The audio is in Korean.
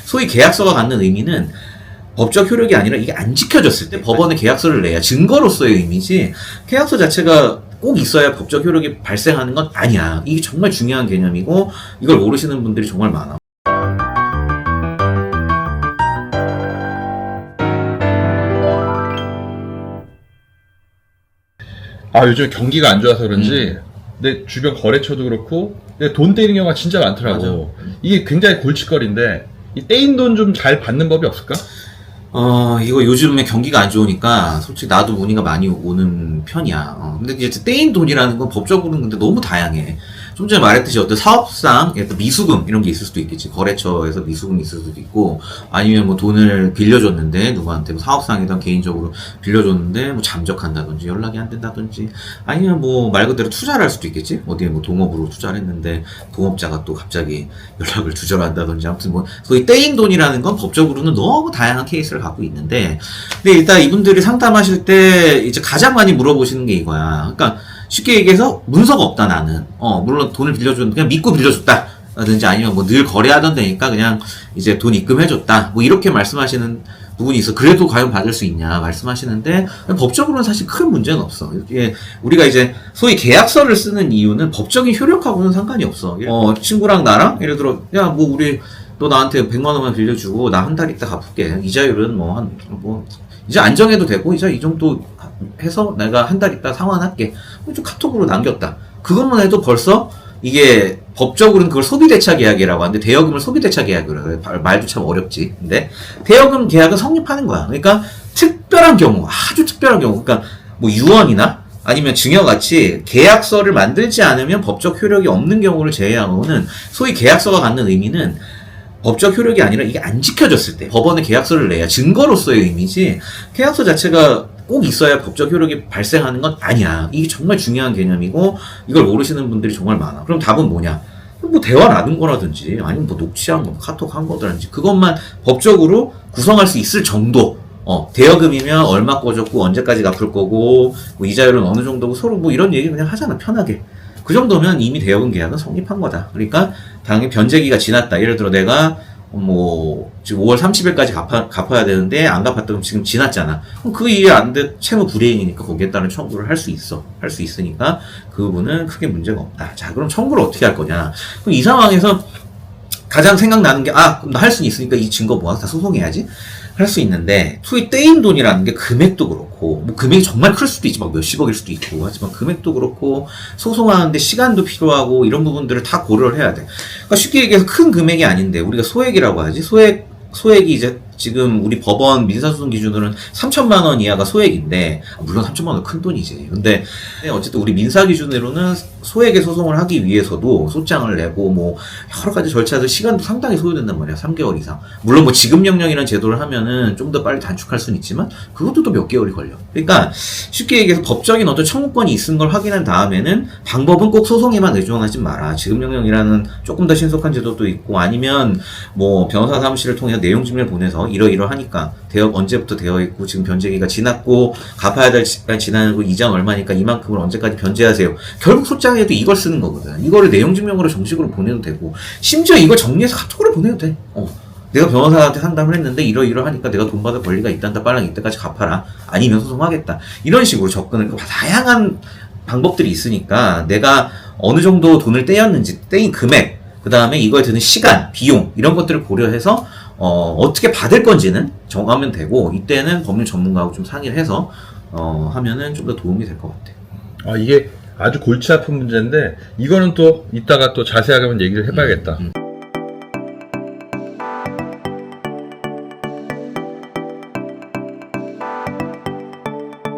소위 계약서가 갖는 의미는 법적 효력이 아니라 이게 안 지켜졌을 때 법원에 계약서를 내야 증거로서의 의미지, 계약서 자체가 꼭 있어야 법적 효력이 발생하는 건 아니야. 이게 정말 중요한 개념이고 이걸 모르시는 분들이 정말 많아. 요즘 경기가 안 좋아서 그런지 내 주변 거래처도 그렇고 내 돈 떼이는 경우가 진짜 많더라고. 맞아. 이게 굉장히 골칫거리인데 이 떼인 돈 좀 잘 받는 법이 없을까? 이거 요즘에 경기가 안 좋으니까 솔직히 나도 문의가 많이 오는 편이야. 근데 이제 떼인 돈이라는 건 법적으로는 근데 너무 다양해. 좀 전에 말했듯이 어떤 사업상 미수금 이런 게 있을 수도 있겠지. 거래처에서 미수금이 있을 수도 있고, 아니면 뭐 돈을 빌려줬는데 누구한테 뭐 사업상이든 개인적으로 빌려줬는데 뭐 잠적한다든지 연락이 안 된다든지, 아니면 뭐 말 그대로 투자를 할 수도 있겠지. 어디에 뭐 동업으로 투자를 했는데 동업자가 또 갑자기 연락을 두절한다든지, 아무튼 뭐 소위 떼인 돈이라는 건 법적으로는 너무 다양한 케이스를 갖고 있는데, 근데 일단 이분들이 상담하실 때 이제 가장 많이 물어보시는 게 이거야. 그러니까 쉽게 얘기해서 문서가 없다 나는. 물론 돈을 빌려줬는데 그냥 믿고 빌려줬다 라든지, 아니면 뭐 늘 거래하던 데니까 그냥 이제 돈 입금해줬다, 뭐 이렇게 말씀하시는 부분이 있어. 그래도 과연 받을 수 있냐 말씀하시는데, 법적으로는 사실 큰 문제는 없어. 이게 우리가 이제 소위 계약서를 쓰는 이유는 법적인 효력하고는 상관이 없어. 친구랑 나랑 예를 들어, 야 뭐 우리 너 나한테 100만 원만 빌려주고 나 한 달 있다 갚을게. 이자율은 이제 안정해도 되고 이제 이 정도 해서 내가 한 달 있다 상환할게. 좀 카톡으로 남겼다. 그것만 해도 벌써 이게 법적으로는 그걸 소비대차 계약이라고 하는데, 대여금을 소비대차 계약이라고 해. 말도 참 어렵지. 근데 대여금 계약은 성립하는 거야. 그러니까 특별한 경우, 아주 특별한 경우, 그러니까 뭐 유언이나 아니면 증여같이 계약서를 만들지 않으면 법적 효력이 없는 경우를 제외하고는 소위 계약서가 갖는 의미는 법적 효력이 아니라 이게 안 지켜졌을 때 법원에 계약서를 내야 증거로서의 의미지, 계약서 자체가 꼭 있어야 법적 효력이 발생하는 건 아니야. 이게 정말 중요한 개념이고 이걸 모르시는 분들이 정말 많아. 그럼 답은 뭐냐? 뭐 대화 나눈 거라든지, 아니면 뭐 녹취한 거, 카톡 한 거라든지, 그것만 법적으로 구성할 수 있을 정도. 대여금이면 얼마 꿔줬고 언제까지 갚을 거고 뭐 이자율은 어느 정도고, 서로 뭐 이런 얘기 그냥 하잖아, 편하게. 그 정도면 이미 대여금 계약은 성립한 거다. 그러니까 당연히 변제기가 지났다. 예를 들어 내가 뭐 지금 5월 30일까지 갚아야 되는데 안 갚았다 그럼 지금 지났잖아. 그럼 그 이해 안 돼, 채무 불이행이니까 거기에 따른 청구를 할 수 있으니까 그 부분은 크게 문제가 없다. 자, 그럼 청구를 어떻게 할 거냐? 그럼 이 상황에서 가장 생각나는 게, 그럼 나 할 수는 있으니까 이 증거 모아서 다 소송해야지 할 수 있는데, 소위 떼인 돈이라는 게 금액도 그렇고, 뭐 금액이 정말 클 수도 있지, 막 몇십억일 수도 있고, 하지만 금액도 그렇고, 소송하는데 시간도 필요하고, 이런 부분들을 다 고려를 해야 돼. 그러니까 쉽게 얘기해서 큰 금액이 아닌데, 우리가 소액이라고 하지, 소액이 이제 지금 우리 법원 민사소송 기준으로는 3천만 원 이하가 소액인데, 물론 3천만 원은 큰 돈이지. 근데 어쨌든 우리 민사 기준으로는 소액의 소송을 하기 위해서도 소장을 내고 뭐 여러 가지 절차들 시간도 상당히 소요된단 말이야. 3개월 이상. 물론 뭐 지급명령이라는 제도를 하면은 좀 더 빨리 단축할 수는 있지만 그것도 또 몇 개월이 걸려. 그러니까 쉽게 얘기해서 법적인 어떤 청구권이 있은 걸 확인한 다음에는 방법은 꼭 소송에만 의존하지 마라. 지급명령이라는 조금 더 신속한 제도도 있고, 아니면 뭐 변호사 사무실을 통해서 내용 증명을 보내서 이러이러하니까 대여 언제부터 되어 있고 지금 변제기가 지났고 갚아야 될 시간 지나고 이자는 얼마니까 이만큼을 언제까지 변제하세요. 결국 소장에도 이걸 쓰는 거거든. 이거를 내용 증명으로 정식으로 보내도 되고, 심지어 이걸 정리해서 카톡으로 보내도 돼. 내가 변호사한테 상담을 했는데 이러이러하니까 내가 돈 받을 권리가 있단다. 빨랑 이때까지 갚아라. 아니면 소송하겠다. 이런 식으로 접근을, 다양한 방법들이 있으니까 내가 어느 정도 돈을 떼었는지, 떼인 금액, 그 다음에 이거에 드는 시간, 비용, 이런 것들을 고려해서 어떻게 받을 건지는 정하면 되고, 이때는 법률 전문가하고 좀 상의를 해서 하면은 좀 더 도움이 될 것 같아. 이게 아주 골치 아픈 문제인데 이거는 또 이따가 또 자세하게 한번 얘기를 해봐야겠다.